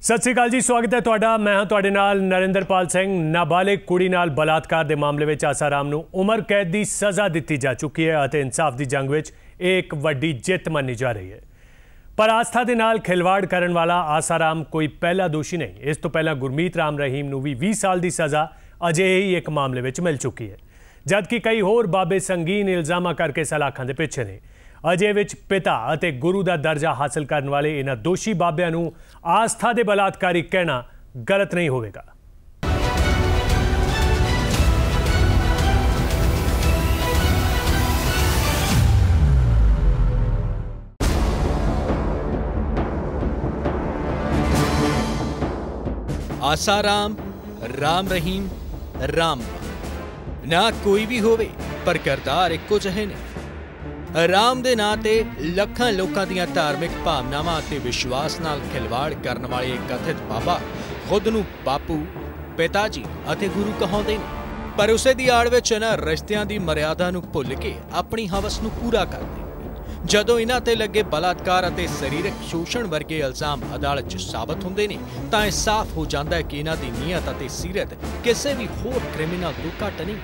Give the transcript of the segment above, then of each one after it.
सत श्री अकाल जी, स्वागत है तुहाडा। मैं हाँ तुहाडे नाल नरेंद्रपाल सिंह। नाबालिग कुड़ी नाल बलात्कार के मामले में आसाराम नूं उम्र कैद की सज़ा दी जा चुकी है और इंसाफ की जंग में एक वड्डी जित मनी जा रही है। पर आस्था के नाल खिलवाड़ करने वाला आसाराम कोई पहला दोषी नहीं। इस तो पहला गुरमीत राम रहीम नूं भी 20 साल की सज़ा अजे ही एक मामले में मिल चुकी है, जबकि कई होर बाबे संगीन इल्जामां करके सलाखां दे पिछे ने। अजे विच पिता अते गुरु का दर्जा हासिल करने वाले इन्हां दोषी बाबियां नूं आस्था दे बलात्कारी कहना गलत नहीं होवेगा। आसाराम, राम रहीम, राम ना कोई भी होवे पर करतार इक्को जहे ने। राम दे नां ते लखां लोकां दियां धार्मिक भावनावां ते विश्वास नाल खिलवाड़ करन वाले कथित बाबा खुद नूं बापू, पिता जी अते गुरु कहाउंदे ने, पर उसे दी आड़ विच इन्हां रिश्तियां दी मर्यादा नूं भुल के अपनी हवस नूं पूरा करदे। जदों इन्हां ते लगे बलात्कार अते सरीरक शोषण वर्गे इल्जाम अदालत च साबित हुंदे ने तां इह साफ हो जांदा है कि इन्हां दी नीयत अते सीरत किसी भी होर क्रिमिनल तों घट नहीं,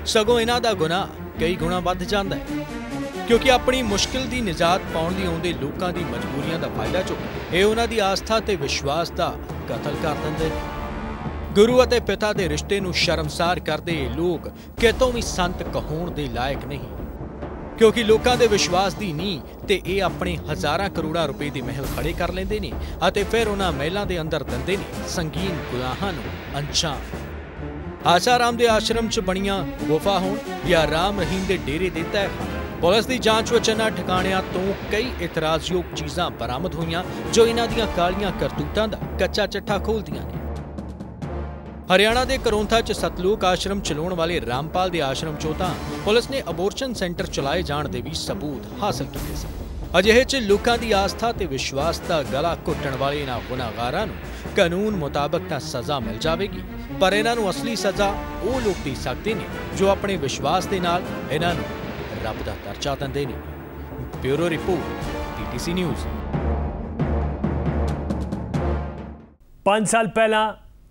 सगों इन्हां दा गुनाह कई गुणा वध जांदा है, क्योंकि अपनी मुश्किल की निजात पाउण लई आउंदे लोकां दी मजबूरियां दा फायदा चुक इह उन्हां दी आस्था ते विश्वास दा कतल कर दिंदे ने। गुरु अते पिता दे रिश्ते नूं शर्मसार करदे लोग कितों भी संत कहाउण दे लायक नहीं, क्योंकि लोकां दे विश्वास दी नींह ते इह अपने हज़ारां करोड़ां रुपए दे महल खड़े कर लैंदे ने अते फिर उन्हां महलां दे अंदर दिंदे ने संगीन गुनाहां नूं अंजाम। आसाराम दे आश्रम च बणियां गुफा होण या राम रहीम दे डेरे दे तहखाने, पुलिस की जांच विच इन्हां ठिकाणियां तो कई इतराजयोग चीज़ां बरामद होईयां जो इन्हां दियां कालियां करतूतां दा कच्चा चिट्ठा खोलदियां ने। हरियाणा के करौंथा च सतलोक आश्रम चलाउण वाले रामपाल के आश्रम चों तां पुलिस ने अबोर्शन सेंटर चलाए जाण दे भी सबूत हासिल कीते सन। अजिहे च लोकां दी आस्था ते विश्वास दा गला घुट्टण वाले इन्हां गुनाहगारां नूं कानून मुताबक तां सज़ा मिल जावेगी, पर इन्हां नूं असली सज़ा वो लोग दे सकदे ने जो अपने विश्वास दे नाल इन्हां नूं रब दा दर्जा दिंदे ने। Bureau report, PTC news. 5 साल पहला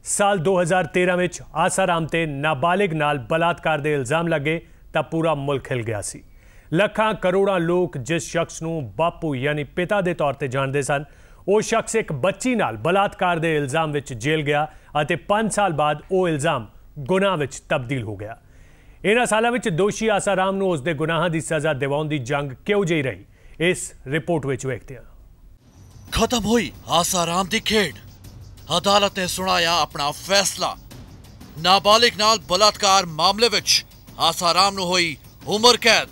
साल 2013 में आसाराम ते नाबालिग नाल बलात्कार दे इल्जाम लगे तां पूरा मुल्क हिल गया सी। लखां करोड़ां लोग जिस शख्स नूं बापू यानी पिता दे तौर ते जानदे सन, वो शख्स एक बच्ची नाल बलात्कार दे इल्जाम विच जेल गया अते 5 साल बाद वो इल्जाम गुनाह विच तब्दील हो गया। इन्हां सालां विच दोषी आसाराम नूं उसदे गुनाहां दी सज़ा दिवाउण दी जंग किहों जही रही, इस रिपोर्ट विच वेखदे हां। खत्म हुई आसाराम दी खेड। अदालत ने सुनाया अपना फैसला। नाबालिग नाल बलात्कार मामले विच आसाराम नूं होई उम्र कैद।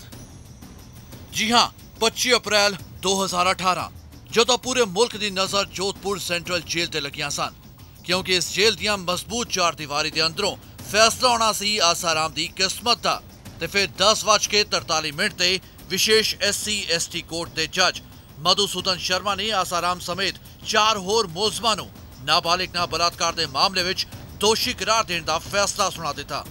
जी हां, 25 अप्रैल 2018 जदों पूरे मुल्क दी नज़र जोधपुर सेंट्रल जेल ते लगियां सन, क्योंकि इस जेल दियां मजबूत चार दीवारी दे अंदरों फैसला होना सी आसाराम दी किस्मत दा। ते फिर 10:43 ते विशेष SC/ST कोर्ट दे जज मधुसूदन शर्मा ने आसाराम समेत 4 होर मुलजमां नूं नाबालिग नाल बलात्कार दे मामले विच दोषी करार देने दा फैसला सुना दिता।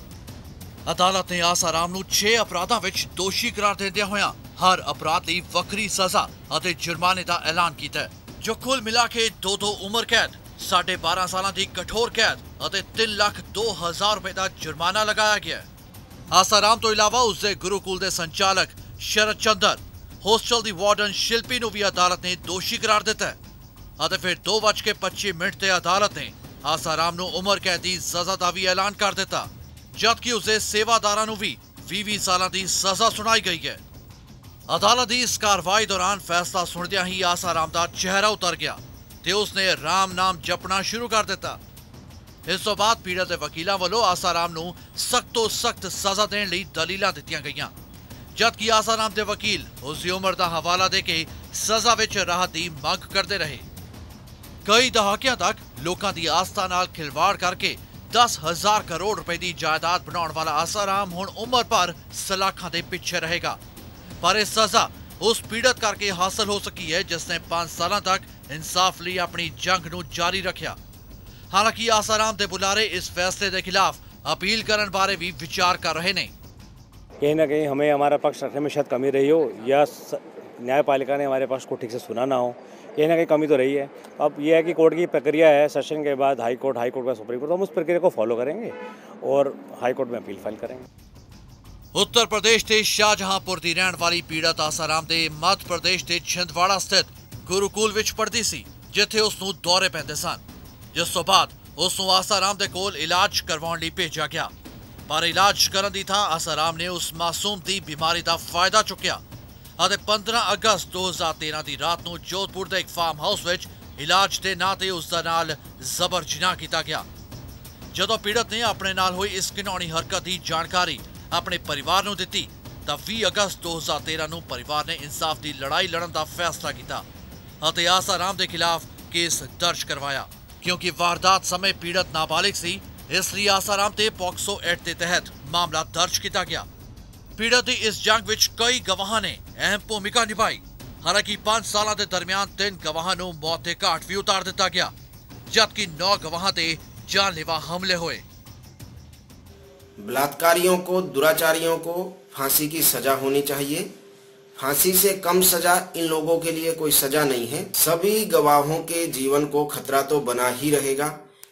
अदालत ने आसाराम नूं 6 अपराधां विच दोषी करार देंदियां होइयां हर अपराध लई वक्री सज़ा अते जुर्माने दा ऐलान कीता, जो कुल मिला के 2 उम्र कैद, 12.5 सालां दी कठोर कैद अते 3,02,000 रुपए का जुर्माना लगाया गया। आसाराम तो इलावा उसके गुरुकुल के संचालक शरद चंद्र, होस्टल की वार्डन शिल्पी नूं भी अदालत ने दोषी करार दिता है। फिर 2:25 ते अदालत ने आसाराम नूं उम्र कैद की सज़ा का भी ऐलान कर दिता, जबकि उसके सेवादारां नूं भी 20 सालां की सज़ा सुनाई गई है। अदालत की इस कार्रवाई दौरान फैसला सुनदियां ही आसाराम का चेहरा उतर गया ते उसने राम नाम जपना शुरू कर दिता। इस तो बाद पीड़ित के वकीलों वालों आसाराम नूं सख्त तो सख्त सज़ा देने लई दलीलां दित्तियां गईयां, जबकि आसाराम के वकील उसकी उम्र का हवाला देके सज़ा विच राहत की मंग करते रहे। कई दहाकियां तक लोकां दी आस्था नाल खिलवाड़ करके 10,000 करोड़ रुपए की जायदाद बनाने वाला आसाराम हुण उम्र भर सलाखां दे पिछे रहेगा, पर यह सज़ा उस पीड़ित करके हासिल हो सकी है जिसने 5 साल तक इंसाफ लिए अपनी जंग नूं जारी रखा। हालांकि आसाराम दे बुलारे इस फैसले के खिलाफ अपील करने बारे भी विचार कर रहे ने। कहीं ना कहीं हमें हमारा पक्ष रखने में शायद कमी रही हो या न्यायपालिका ने हमारे पक्ष को ठीक से सुना ना हो, कहीं ना कहीं कमी तो रही है। अब यह है कि कोर्ट की प्रक्रिया है, सेशन के बाद हाई कोर्ट का सुप्रीम कोर्ट, तो हम उस प्रक्रिया को फॉलो करेंगे और हाई कोर्ट में अपील फाइल करेंगे। उत्तर प्रदेश के शाहजहांपुर की रहने वाली पीड़ित आसाराम दे मध्य प्रदेश के छिंदवाड़ा स्थित गुरुकुल विच पढ़दी सी, जिथे उसनूं दौरे पैंदे सन, जिस तो बाद उसनूं आसाराम दे कोल इलाज करवाउण लई भेजा गया। पर इलाज करन दी थां आसाराम ने उस मासूम दी बीमारी का फायदा चुक्या ਅਤੇ 15 अगस्त 2013 ਦੀ ਰਾਤ ਨੂੰ ਜੋਧਪੁਰ ਦੇ ਇੱਕ ਫਾਰਮ ਹਾਊਸ ਵਿੱਚ ਇਲਾਜ ਦੇ ਨਾਂ ਤੇ ਉਸ ਦਾ ਨਾਲ ਜ਼ਬਰ ਜਿਨਾਹ ਕੀਤਾ ਗਿਆ। ਜਦੋਂ ਪੀੜਤ ਨੇ ਆਪਣੇ ਨਾਲ ਹੋਈ ਇਸ ਘਿਨੌਣੀ ਹਰਕਤ ਦੀ ਜਾਣਕਾਰੀ ਆਪਣੇ ਪਰਿਵਾਰ ਨੂੰ ਦਿੱਤੀ ਤਾਂ 20 ਅਗਸਤ 2013 ਨੂੰ ਪਰਿਵਾਰ ਨੇ ਇਨਸਾਫ ਦੀ ਲੜਾਈ ਲੜਨ ਦਾ ਫੈਸਲਾ ਕੀਤਾ ਅਤੇ ਆਸਾਰਾਮ ਦੇ ਖਿਲਾਫ ਕੇਸ ਦਰਜ ਕਰਵਾਇਆ। ਕਿਉਂਕਿ ਵਾਰਦਾਤ ਸਮੇਂ ਪੀੜਤ ਨਾਬਾਲਿਗ ਸੀ, ਇਸ ਲਈ ਆਸਾਰਾਮ ਤੇ ਪੋਕਸੋ ਐਕਟ ਦੇ ਤਹਿਤ ਮਾਮਲਾ ਦਰਜ ਕੀਤਾ ਗਿਆ। पीड़त की इस जंग विच कई गवाह ने अहम भूमिका निभाई। हालांकि 5 साल के दरमियान 3 गवाहां नूं मौत के घाट भी उतार दिता गया, जबकि 9 गवाहां ते जानलेवा हमले हुए। बलात्कारियों को, दुराचारियों को फांसी की सजा होनी चाहिए। फांसी से कम सजा इन लोगों के लिए कोई सजा नहीं है। सभी गवाहों के जीवन को खतरा तो बना ही रहेगा,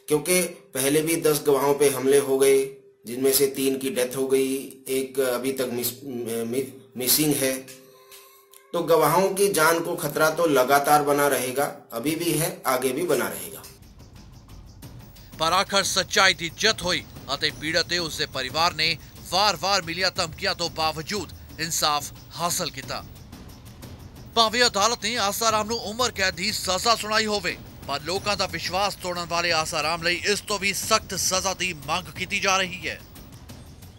क्योंकि पहले भी 10 गवाहों पे हमले हो गए, जिनमें से 3 की डेथ हो गई, एक अभी तक मिसिंग है। तो गवाहों की जान को खतरा तो लगातार बना रहेगा, अभी भी है, आगे भी बना रहेगा। पर आखिर सच्चाई की जित हुई और पीड़त ते उसके परिवार ने वार-वार मिलिया धमकियां तो बावजूद इंसाफ हासिल किया। भावें अदालत ने आसाराम नूं उम्र कैद की सजा सुनाई होवे, पर लोगों का विश्वास तोड़न वाले आसाराम लई इस तो भी सख्त सजा की मांग की जा रही है।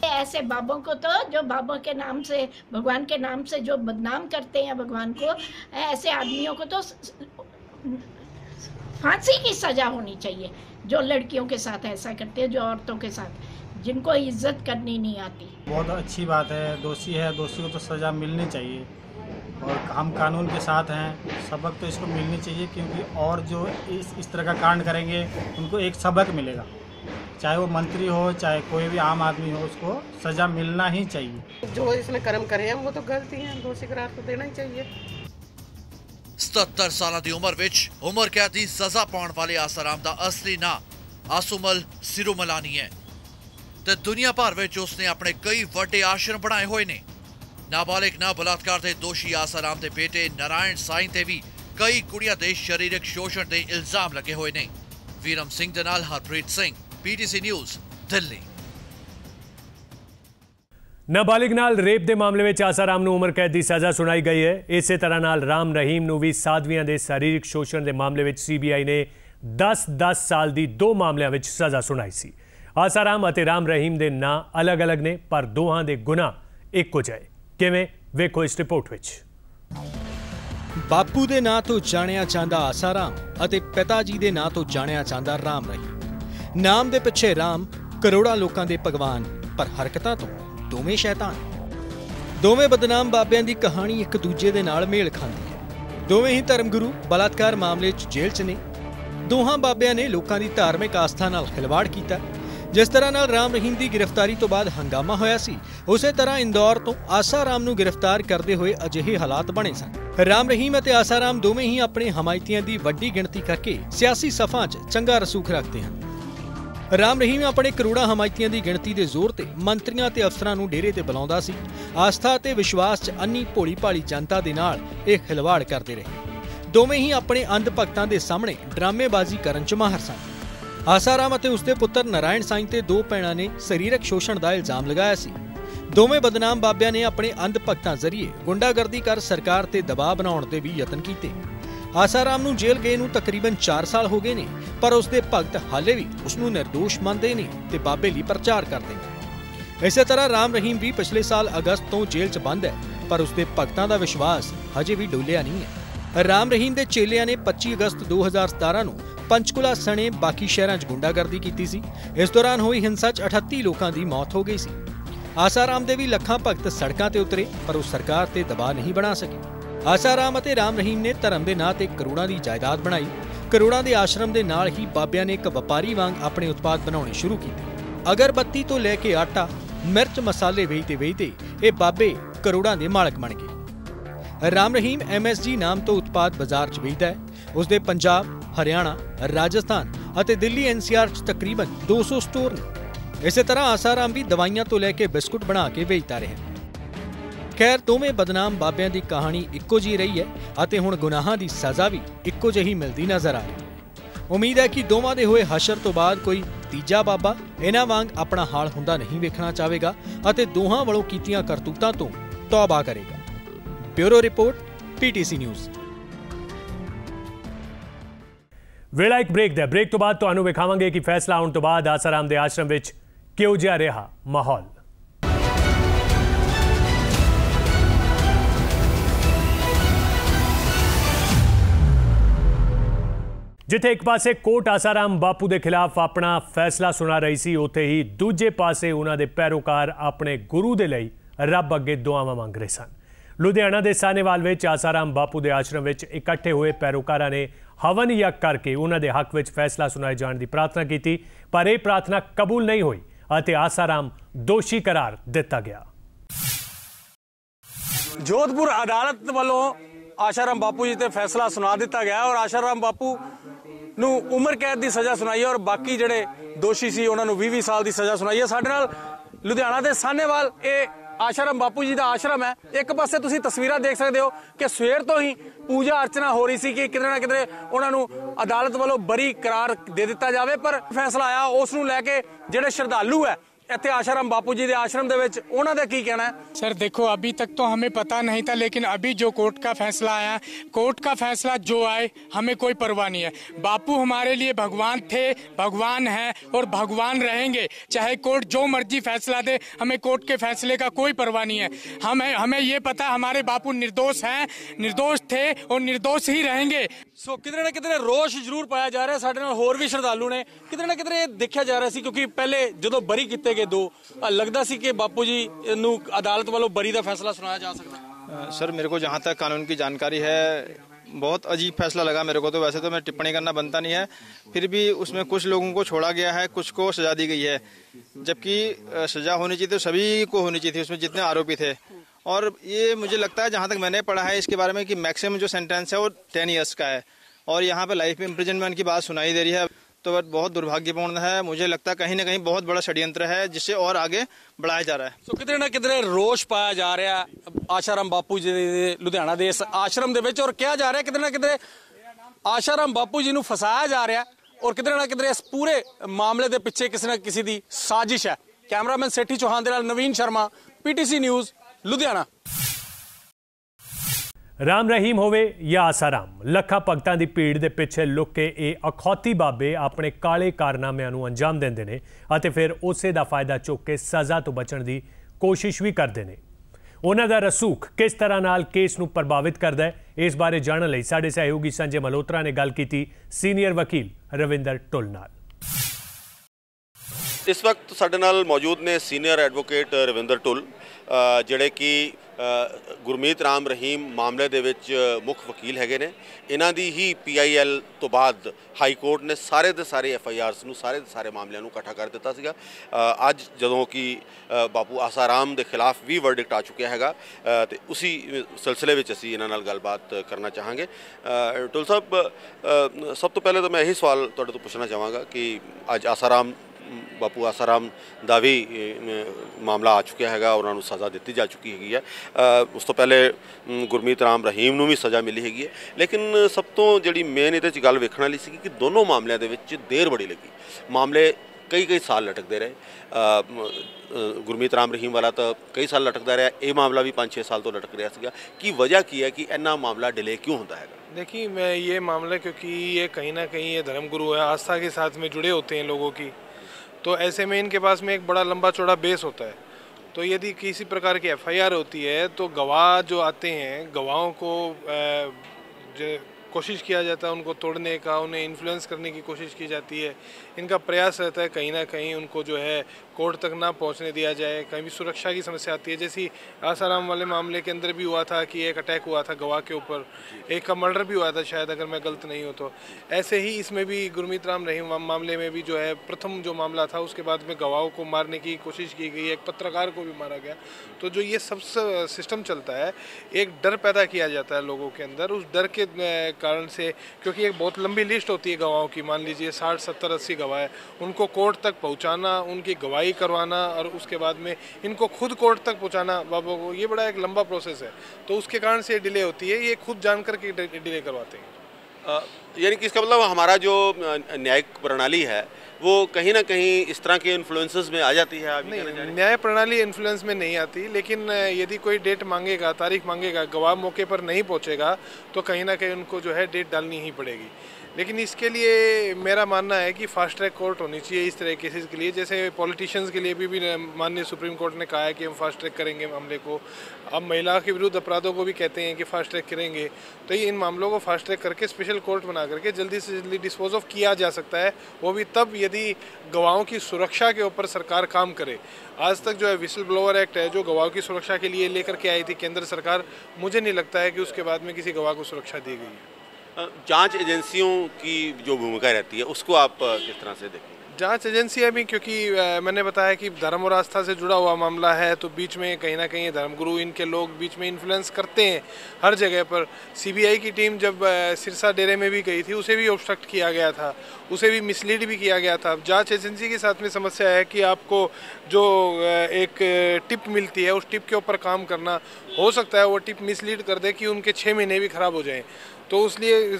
ऐसे बाबों को तो, जो बाबा के नाम से, भगवान के नाम से जो बदनाम करते हैं भगवान को, ऐसे आदमियों को तो फांसी की सजा होनी चाहिए। जो लड़कियों के साथ ऐसा करते हैं, जो औरतों के साथ, जिनको इज्जत करनी नहीं आती। बहुत अच्छी बात है, दोषी है, दोषी को तो सजा मिलनी चाहिए और हम कानून के साथ हैं। सबक तो इसको मिलनी चाहिए, क्योंकि और जो इस तरह का कांड करेंगे उनको एक सबक मिलेगा, चाहे वो मंत्री हो चाहे कोई भी आम आदमी हो, उसको सजा मिलना ही चाहिए। जो इसने कर्म करे हैं वो तो गलती है, दोषी करार तो देना ही चाहिए। 77 साल की उम्र विच उम्र कैद की सजा पाने वाले आसाराम का असली नाम आसुमल सिरुमलानी है ते दुनिया भर विच उसने अपने कई वड्डे आश्रम बनाए हुए ने। नाबालिग ना बलात्कार के दोषी आसाराम के बेटे नारायण साईं ते भी कई कुड़ियां दे शारीरिक शोषण के इल्जाम लगे हुए ने। वीरम सिंह दे नाल हरप्रीत सिंह, PTC न्यूज़, दिल्ली। नाबालिग नाल रेप के मामले में आसाराम नूं उम्र कैद की सजा सुनाई गई है। इस तरह नाल राम रहीम नूं भी साधवियां के शारीरिक शोषण के मामले में CBI ने 10-10 साल की 2 मामलों में सजा सुनाई सी। आसाराम और राम रहीम के नां अलग अलग ने, पर दोहां दे गुनाह इक्को जिहे। किवें, वेखो इस रिपोर्ट विच। बापू के नां तो जाणिया जांदा आसाराम अते पिता जी के नां तो जाणिया जांदा राम रहीम। नाम दे पिछे राम, करोड़ां लोकां दे भगवान, पर हरकतां तो दोवें शैतान। दोवें बदनाम बाबियां दी कहानी एक दूजे दे नाल मेल खांदी है। दोवें ही धर्मगुरु बलात्कार मामले च जेल च ने। दोहां बाबियां ने लोकां दी धार्मिक आस्था नाल खिलवाड़ कीता। जिस तरह नाल राम रहीम की गिरफ्तारी तो बाद हंगामा होया सी, उसे तरह इंदौर तो आसाराम नूं गिरफ्तार करते हुए अजिहे हालात बने सन। राम रहीम अते आसाराम दोवें ही अपने हमायतियां की वड्डी गिणती करके सियासी सफां च चंगा रसूख रखते हैं। राम रहीम अपने करोड़ां हमायतियां की गिणती के जोर ते मंत्रियों ते अफसरां नूं डेरे ते बुलाउंदा सी। आस्था ते विश्वास च अन्नी भोली भाली जनता दे नाल इह खिलवाड़ करते रहे। दोवें ही अपने अंध भगतां दे सामने ड्रामेबाजी करन च माहिर सन। आसाराम अते उसके पुत्र नारायण साईं ते 2 भैणां ने शरीरक शोषण का इल्जाम लगाया सी। दोवें बदनाम बाबियां ने अपने अंध भगतां जरिए गुंडागर्दी कर सरकार ते दबाव बनाउण दे भी यतन कीते। आसाराम नूं जेल गए नूं तकरीबन 4 साल हो गए ने, पर उसके भगत हाले भी उसनूं निर्दोष मनदे ने ते बाबे लई प्रचार करदे ने। इसे तरह राम रहीम भी पिछले साल अगस्त तो जेल च बंद है, पर उसके भगतां दा विश्वास हजे भी डोलिया नहीं है। राम रहीम दे चेलियां ने 25 अगस्त 2017 नूं पंचकुला सने बाकी शहरां च गुंडागर्दी कीती सी। इस दौरान हुई हिंसा च 38 लोकां दी मौत हो गई सी। आसाराम दे भी लखां भगत सड़कां ते उतरे, पर उस सरकार ते दबाव नहीं बना सके। आसाराम अते राम रहीम ने धर्म दे नां ते करोड़ां दी जायदाद बनाई। करोड़ां दे आश्रम दे नाल ही बाबियां ने एक व्यापारी वांग अपने उत्पाद बनाने शुरू कीते। अगरबत्ती तो लैके आटा, मिर्च मसाले वेचते वेचते ये बाबे करोड़ां दे मालक बन गए। राम रहीम MSG नाम तो उत्पाद बाजार च वेचदा है। ਉਸਦੇ ਪੰਜਾਬ, ਹਰਿਆਣਾ, ਰਾਜਸਥਾਨ ਅਤੇ ਦਿੱਲੀ NCR 'ਚ ਤਕਰੀਬਨ 200 ਸਟੋਰ ਨੇ। ਇਸੇ ਤਰ੍ਹਾਂ ਆਸਾਰਾਮ ਵੀ ਦਵਾਈਆਂ ਤੋਂ ਲੈ ਕੇ ਬਿਸਕੁਟ ਬਣਾ ਕੇ ਵੇਚਦਾ ਰਿਹਾ। ਖੈਰ, ਦੋਵੇਂ ਬਦਨਾਮ ਬਾਬਿਆਂ ਦੀ ਕਹਾਣੀ ਇੱਕੋ ਜਿਹੀ ਰਹੀ ਹੈ ਅਤੇ ਹੁਣ ਗੁਨਾਹਾਂ ਦੀ ਸਜ਼ਾ ਵੀ ਇੱਕੋ ਜਿਹੀ ਮਿਲਦੀ ਨਜ਼ਰ ਆ ਰਹੀ ਹੈ। ਉਮੀਦ ਹੈ ਕਿ ਦੋਵਾਂ ਦੇ ਹੋਏ ਹਸ਼ਰ ਤੋਂ ਬਾਅਦ ਕੋਈ ਤੀਜਾ ਬਾਬਾ ਇਹਨਾਂ ਵਾਂਗ ਆਪਣਾ ਹਾਲ ਹੁੰਦਾ ਨਹੀਂ ਵੇਖਣਾ ਚਾਹੇਗਾ ਅਤੇ ਦੋਹਾਂ ਵੱਲੋਂ ਕੀਤੀਆਂ ਕਰਤੂਤਾਂ ਤੋਂ ਤੌਬਾ ਕਰੇਗਾ। Bureau report, PTC news. ਵੇਲਾ ਇੱਕ ਬ੍ਰੇਕ ਦਾ। ਬ੍ਰੇਕ ਤੋਂ ਬਾਅਦ ਤੁਹਾਨੂੰ ਵਿਖਾਵਾਂਗੇ ਕਿ ਫੈਸਲਾ ਆਉਣ ਤੋਂ ਬਾਅਦ ਆਸਾਰਾਮ ਦੇ ਆਸ਼ਰਮ ਵਿੱਚ ਕਿਹੋ ਜਿਹਾ ਰਿਹਾ ਮਾਹੌਲ। ਜਿੱਥੇ ਇੱਕ ਪਾਸੇ ਕੋਰਟ ਆਸਾਰਾਮ ਬਾਪੂ ਦੇ ਖਿਲਾਫ ਆਪਣਾ ਫੈਸਲਾ ਸੁਣਾ ਰਹੀ ਸੀ, ਉੱਥੇ ਹੀ ਦੂਜੇ ਪਾਸੇ ਉਹਨਾਂ ਦੇ ਪੈਰੋਕਾਰ ਆਪਣੇ ਗੁਰੂ ਦੇ ਲਈ ਰੱਬ ਅੱਗੇ ਦੁਆਵਾਂ ਮੰਗ ਰਹੇ ਸਨ। ਲੁਧਿਆਣਾ ਦੇ ਸਾਹਨੇਵਾਲ ਵਿੱਚ ਆਸਾਰਾਮ ਬਾਪੂ ਦੇ ਆਸ਼ਰਮ ਵਿੱਚ ਇਕੱਠੇ ਹੋਏ ਪੈਰੋਕਾਰਾਂ ਨੇ ਹਵਨ ਯੱਗ ਕਰਕੇ ਉਹਨਾਂ ਦੇ ਹੱਕ ਵਿੱਚ ਫੈਸਲਾ ਸੁਣਾਏ ਜਾਣ ਦੀ ਪ੍ਰਾਰਥਨਾ ਕੀਤੀ, ਪਰ ਇਹ ਪ੍ਰਾਰਥਨਾ ਕਬੂਲ ਨਹੀਂ ਹੋਈ ਅਤੇ ਆਸਾਰਾਮ ਦੋਸ਼ੀ करार ਦਿੱਤਾ ਗਿਆ। जोधपुर अदालत वालों आशाराम बापू जी ते फैसला सुना दिता गया और आशाराम बापू ਨੂੰ ਉਮਰ ਕੈਦ ਦੀ ਸਜ਼ਾ ਸੁਣਾਈ ਹੈ ਔਰ ਬਾਕੀ ਜਿਹੜੇ ਦੋਸ਼ੀ ਸੀ ਉਹਨਾਂ ਨੂੰ 20 ਸਾਲ ਦੀ ਸਜ਼ਾ ਸੁਣਾਈ ਹੈ। ਸਾਡੇ ਨਾਲ ਲੁਧਿਆਣਾ ਦੇ ਸਾਹਨੇਵਾਲ ਇਹ ਆਸ਼ਰਮ ਬਾਪੂ ਜੀ ਦਾ ਆਸ਼ਰਮ ਹੈ। ਇੱਕ ਪਾਸੇ ਤੁਸੀਂ ਤਸਵੀਰਾਂ ਦੇਖ ਸਕਦੇ ਹੋ ਕਿ ਸਵੇਰ ਤੋਂ ਹੀ ਪੂਜਾ ਅਰਚਨਾ ਹੋ ਰਹੀ ਸੀ ਕਿ ਕਿਤੇ ਨਾ ਕਿਤੇ ਉਹਨਾਂ ਨੂੰ ਅਦਾਲਤ ਵੱਲੋਂ ਬਰੀ ਕਰਾਰ ਦੇ ਦਿੱਤਾ ਜਾਵੇ, ਪਰ ਫੈਸਲਾ ਆਇਆ ਉਸ ਨੂੰ ਲੈ ਕੇ ਜਿਹੜੇ ਸ਼ਰਧਾਲੂ ਹੈ ਇੱਥੇ आशाराम बापू जी के आश्रम उन्होंने की कहना है? सर देखो, अभी तक तो हमें पता नहीं था, लेकिन अभी जो कोर्ट का फैसला आया, कोर्ट का फैसला जो आए हमें कोई परवाह नहीं है। बापू हमारे लिए भगवान थे, भगवान है और भगवान रहेंगे। चाहे कोर्ट जो मर्जी फैसला दे, हमें कोर्ट के फैसले का कोई परवाह नहीं है। हमें ये पता हमारे बापू निर्दोष हैं, निर्दोष थे और निर्दोष ही रहेंगे। सो कितने ना कितने रोष जरूर पाया जा रहा है। साडे नाल होर भी श्रद्धालु ने कितने ना कितने देखा जा रहा सी, क्योंकि पहले जो बरी किए गए दो लगता सी कि बापू जी नू अदालत वालों बरी का फैसला सुनाया जा सकता। सर मेरे को जहाँ तक कानून की जानकारी है बहुत अजीब फैसला लगा मेरे को। तो वैसे तो मैं टिप्पणी करना बनता नहीं है, फिर भी उसमें कुछ लोगों को छोड़ा गया है, कुछ को सजा दी गई है, जबकि सजा होनी चाहिए तो सभी को होनी चाहिए थी उसमें जितने आरोपी थे। और ये मुझे लगता है जहाँ तक मैंने पढ़ा है इसके बारे में कि मैक्सिमम जो सेंटेंस है वो 10 ईयर्स का है और यहाँ पे लाइफ इम्प्रिजनमेंट की बात सुनाई दे रही है। तो बहुत दुर्भाग्यपूर्ण है। मुझे लगता है कहीं ना कहीं बहुत बड़ा षड्यंत्र है जिससे और आगे बढ़ाया जा रहा है। सो कितने ना कितने रोष पाया जा रहा है आशाराम बापू जी लुधियाना दे इस आश्रम दे विच और क्या जा रहा है कितने ना कितने आशाराम बापू जी नूं फसाया जा रहा है और कितने ना कितने इस पूरे मामले के पिछे किसी न किसी की साजिश है। कैमरामैन सेठी चौहान दे नाल नवीन शर्मा, PTC न्यूज़ लुधियाना। राम रहीम होवे या आसाराम, ਲੱਖਾਂ ਭਗਤਾਂ ਦੀ ਭੀੜ ਦੇ ਪਿੱਛੇ ਲੁਕ ਕੇ ਇਹ ਅਖੌਤੀ ਬਾਬੇ ਆਪਣੇ ਕਾਲੇ ਕਾਰਨਾਮਿਆਂ ਨੂੰ ਅੰਜਾਮ ਦਿੰਦੇ ਨੇ ਅਤੇ ਫਿਰ ਉਸੇ ਦਾ ਫਾਇਦਾ ਚੁੱਕ ਕੇ ਸਜ਼ਾ ਤੋਂ ਬਚਣ ਦੀ ਕੋਸ਼ਿਸ਼ ਵੀ ਕਰਦੇ ਨੇ। ਉਹਨਾਂ ਦਾ ਰਸੂਖ ਕਿਸ ਤਰ੍ਹਾਂ ਨਾਲ ਕੇਸ ਨੂੰ ਪ੍ਰਭਾਵਿਤ ਕਰਦਾ ਹੈ, ਇਸ ਬਾਰੇ ਜਾਣਨ ਲਈ ਸਾਡੇ ਸਹਿਯੋਗੀ ਸੰਜੇ ਮਲਹੋਤਰਾ ਨੇ ਗੱਲ ਕੀਤੀ ਸੀਨੀਅਰ ਵਕੀਲ ਰਵਿੰਦਰ ਟੁੱਲ ਨਾਲ। इस वक्त साडे नाल मौजूद ने सीनियर एडवोकेट रविंदर टुल जिहड़े कि गुरमीत राम रहीम मामले दे विच मुख वकील हैगे ने। इन्हां दी ही PIL तो बाद हाई कोर्ट ने सारे दे सारे FIRs नूं सारे दे सारे मामलिਆਂ ਨੂੰ इकट्ठा कर दिता सीगा। अज जदों कि बापू आसाराम दे खिलाफ भी वर्डिक्ट आ चुकिया हैगा ते उसी सिलसिले विच असीं इन्हां नाल गलबात करना चाहांगे। टुल साहब, सब तो पहले तो मैं यही सवाल तुहाडे तो पुछना चाहांगा कि अज आसाराम बापू आसाराम का भी मामला आ चुका है, उन्होंने सज़ा दी जा चुकी है। उस तो पहले गुरमीत राम रहीम भी सज़ा मिली हैगी है, लेकिन सब तो जी मेन ये गल वेखण वाली सी कि दोनों मामलों के देर बड़ी लगी। मामले कई साल लटकते रहे। गुरमीत राम रहीम वाला तो कई साल लटकता रहा, ये मामला भी 5-6 साल तो लटक रहा है कि वजह की है कि इन्ना मामला डिले क्यों होता है? देखिए, मैं ये मामला क्योंकि ये कहीं ना कहीं ये धर्मगुरु है, आस्था के साथ में जुड़े होते हैं लोगों की, तो ऐसे में इनके पास में एक बड़ा लंबा चौड़ा बेस होता है। तो यदि किसी प्रकार की FIR होती है तो गवाह जो आते हैं, गवाहों को कोशिश किया जाता है उनको तोड़ने का, उन्हें इन्फ्लुएंस करने की कोशिश की जाती है। इनका प्रयास रहता है कहीं ना कहीं उनको जो है कोर्ट तक ना पहुंचने दिया जाए। कहीं भी सुरक्षा की समस्या आती है, जैसी आसाराम वाले मामले के अंदर भी हुआ था कि एक अटैक हुआ था गवाह के ऊपर, एक का मर्डर भी हुआ था शायद, अगर मैं गलत नहीं हूँ तो। ऐसे ही इसमें भी गुरमीत राम रहीम मामले में भी जो है प्रथम जो मामला था उसके बाद में गवाहों को मारने की कोशिश की गई, एक पत्रकार को भी मारा गया। तो जो ये सब सिस्टम चलता है, एक डर पैदा किया जाता है लोगों के अंदर, उस डर के कारण से, क्योंकि एक बहुत लंबी लिस्ट होती है गवाहों की, मान लीजिए 60, 70, 80 गवाह है, उनको कोर्ट तक पहुंचाना, उनकी गवाही करवाना और उसके बाद में इनको खुद कोर्ट तक पहुंचाना बाबा को, ये बड़ा एक लंबा प्रोसेस है। तो उसके कारण से डिले होती है, ये खुद जानकर के डिले करवाते हैं। यानी कि इसका मतलब हमारा जो न्यायिक प्रणाली है वो कहीं ना कहीं इस तरह के इन्फ्लुएंसेस में आ जाती है। नहीं, न्याय प्रणाली इन्फ्लुएंस में नहीं आती, लेकिन यदि कोई डेट मांगेगा, तारीख मांगेगा, गवाह मौके पर नहीं पहुंचेगा तो कहीं ना कहीं उनको जो है डेट डालनी ही पड़ेगी। लेकिन इसके लिए मेरा मानना है कि फास्ट ट्रैक कोर्ट होनी चाहिए इस तरह केसेस के लिए। जैसे पॉलिटिशियंस के लिए भी माननीय सुप्रीम कोर्ट ने कहा है कि हम फास्ट ट्रैक करेंगे मामले को। अब महिला के विरुद्ध अपराधों को भी कहते हैं कि फास्ट ट्रैक करेंगे। तो ये इन मामलों को फास्ट ट्रैक करके स्पेशल कोर्ट बना करके जल्दी से जल्दी डिस्पोज ऑफ किया जा सकता है, वो भी तब यदि गवाहों की सुरक्षा के ऊपर सरकार काम करे। आज तक जो है विसल ब्लोअर एक्ट है जो गवाहों की सुरक्षा के लिए लेकर के आई थी केंद्र सरकार, मुझे नहीं लगता है कि उसके बाद में किसी गवाह को सुरक्षा दी गई है। जांच एजेंसियों की जो भूमिका रहती है उसको आप किस तरह से देखें? जांच एजेंसियां भी, क्योंकि मैंने बताया कि धर्म और आस्था से जुड़ा हुआ मामला है, तो बीच में कहीं ना कहीं धर्मगुरु इनके लोग बीच में इन्फ्लुएंस करते हैं हर जगह पर। सीबीआई की टीम जब सिरसा डेरे में भी गई थी, उसे भी ऑब्स्ट्रक्ट किया गया था, उसे भी मिसलीड भी किया गया था। जांच एजेंसी के साथ में समस्या है कि आपको जो एक टिप मिलती है उस टिप के ऊपर काम करना, हो सकता है वो टिप मिसलीड कर दे कि उनके 6 महीने भी खराब हो जाएं। तो इसलिए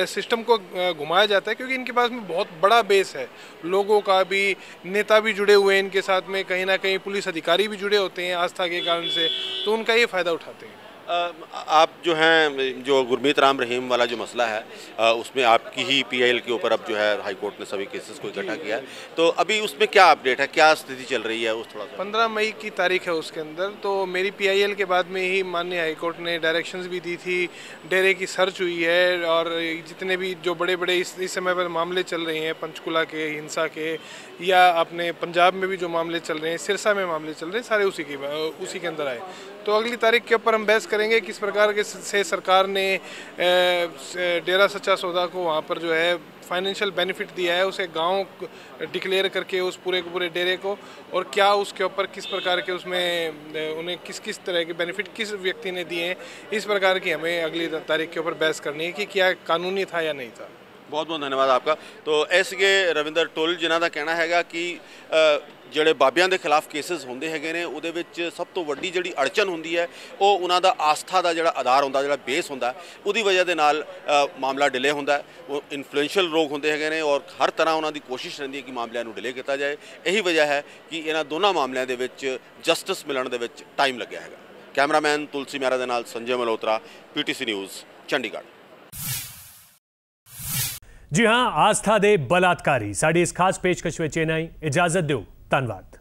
सिस्टम को घुमाया जाता है, क्योंकि इनके पास में बहुत बड़ा बेस है, लोगों का भी, नेता भी जुड़े हुए हैं इनके साथ में, कहीं ना कहीं पुलिस अधिकारी भी जुड़े होते हैं आस्था के कारण से, तो उनका ये फ़ायदा उठाते हैं। आप जो हैं, जो गुरमीत राम रहीम वाला जो मसला है उसमें आपकी ही पीआईएल के ऊपर अब जो है हाई कोर्ट ने सभी केसेस को इकट्ठा किया है, तो अभी उसमें क्या अपडेट है, क्या स्थिति चल रही है? उस थोड़ा सा 15 मई की तारीख है उसके अंदर। तो मेरी पीआईएल के बाद में ही माननीय हाई कोर्ट ने डायरेक्शंस भी दी थी, डेरे की सर्च हुई है, और जितने भी जो बड़े बड़े इस समय पर मामले चल रहे हैं, पंचकुला के, हिंसा के, या अपने पंजाब में भी जो मामले चल रहे हैं, सिरसा में मामले चल रहे हैं, सारे उसी के अंदर आए। तो अगली तारीख के ऊपर हम बहस करेंगे किस प्रकार के से सरकार ने डेरा सच्चा सौदा को वहाँ पर जो है फाइनेंशियल बेनिफिट दिया है, उसे गांव डिक्लेयर करके उस पूरे के पूरे डेरे को, और क्या उसके ऊपर किस प्रकार के उसमें उन्हें किस किस तरह के बेनिफिट किस व्यक्ति ने दिए हैं, इस प्रकार की हमें अगली तारीख के ऊपर बहस करनी है कि क्या कानूनी था या नहीं था। बहुत बहुत धन्यवाद आपका। तो एसके रविंदर टुल जिन्हां दा कहना हैगा कि ਜਿਹੜੇ ਬਾਬਿਆਂ ਦੇ ਖਿਲਾਫ ਕੇਸਿਸ ਹੁੰਦੇ ਹੈਗੇ ਨੇ ਉਹਦੇ ਵਿੱਚ ਸਭ ਤੋਂ ਵੱਡੀ ਜਿਹੜੀ ਅੜਚਨ ਹੁੰਦੀ ਹੈ ਉਹ ਉਹਨਾਂ ਦਾ ਆਸਥਾ ਦਾ ਜਿਹੜਾ ਆਧਾਰ ਹੁੰਦਾ, ਜਿਹੜਾ ਬੇਸ ਹੁੰਦਾ, ਉਹਦੀ ਵਜ੍ਹਾ ਦੇ ਨਾਲ ਮਾਮਲਾ ਡਿਲੇ ਹੁੰਦਾ। ਉਹ ਇਨਫਲੂਐਂਸ਼ੀਅਲ ਲੋਕ ਹੁੰਦੇ ਹੈਗੇ ਨੇ ਔਰ ਹਰ ਤਰ੍ਹਾਂ ਉਹਨਾਂ ਦੀ ਕੋਸ਼ਿਸ਼ ਰਹਿੰਦੀ ਹੈ ਕਿ ਮਾਮਲਿਆਂ ਨੂੰ ਡਿਲੇ ਕੀਤਾ ਜਾਏ। ਇਹੀ ਵਜ੍ਹਾ ਹੈ ਕਿ ਇਹਨਾਂ ਦੋਨਾਂ ਮਾਮਲਿਆਂ ਦੇ ਵਿੱਚ ਜਸਟਿਸ ਮਿਲਣ ਦੇ ਵਿੱਚ ਟਾਈਮ ਲੱਗਿਆ ਹੈਗਾ। ਕੈਮਰਾਮੈਨ ਤੁਲਸੀ ਮਹਿਰਾ ਦੇ ਨਾਲ ਸੰਜੇ ਮਲਹੋਤਰਾ, PTC ਨਿਊਜ਼, ਚੰਡੀਗੜ੍ਹ। जी हाँ, आस्था दे बलात्कारी साड़ी इस खास पेशकश में इजाजत दो। धन्यवाद।